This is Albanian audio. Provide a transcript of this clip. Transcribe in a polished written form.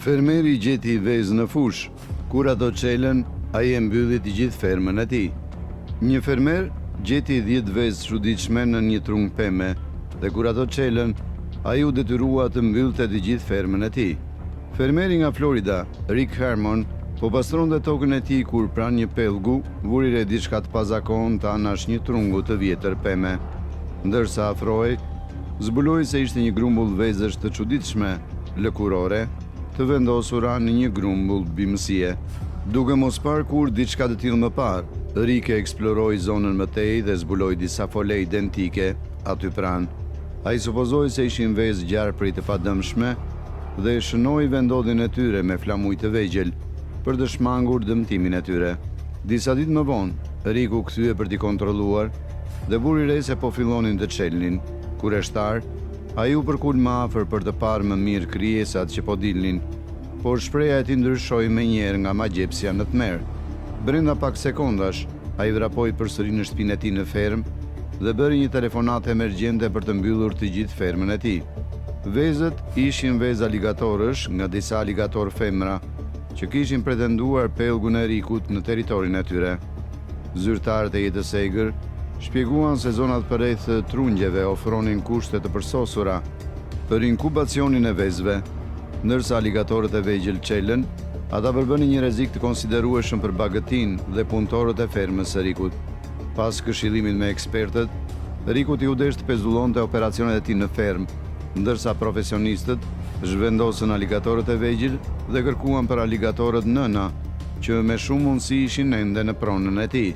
Fermeri gjeti vezë në fush. Kur ato çelën, ai e mbylli të gjithë fermën e tij. Një fermer gjeti 10 vezë çuditshme në një trung peme, dhe kur ato çelën, ai u detyrua të mbyllte të gjithë fermën e tij. Fermeri nga Florida, Rick Herman, po pastronte tokën e tij kur pranë një pellgu vuri re diçka të pazakontë anash një trungu të vjetër peme. Ndërsa afrohej, zbuloi se ishte një grumbull vezësh të çuditshme, lëkurore, të vendosura në një grumbull bimësie. Duke mos parë kur diçka të tillë më parë, Rick e eksploroi zonën më tej dhe zbuloi disa fole identike aty pranë. Ai supozoi se ishin vezë gjarpëri të padëmshme dhe shënoi vendodhjen e tyre me flamuj të vegjël për të shmangur dëmtimin e tyre. Disa ditë më vonë, Rick u kthye për t'i kontrolluar dhe buri re se po fillonin të çelnin. Kur e shtar, ai u përkul më afër për të parë më mirë krijesat që po dilnin, por shpreha e tij ndryshoi menjëherë nga magjepsja në tmerr. Brenda pak sekondash, ai vrapoi përsëri në shtëpinë e tij në fermë dhe bëri një telefonat emergjente për të mbyllur të gjithë fermën e tij. Vezët ishin vezë aligatorësh nga disa aligator femra që kishin pretenduar pellgun e Rickut në territorin e tyre. Zyrtarët e jetës së egër shpjeguan se zonat përreth trungjeve ofronin kushte të përsosura për inkubacionin e vezëve, ndërsa aligatorët e vegjël çelën, ata përbënin një rrezik të konsiderueshëm për bagëtinë dhe punëtorët e fermës së Rickut. Pas këshillimit me ekspertët, Rickut i u desh të pezullonte operacionet e tij në fermë, ndërsa profesionistët zhvendosën aligatorët e vegjël dhe kërkuan për aligatorët nëna, që me shumë mundësi ishin ende në pronën e tij.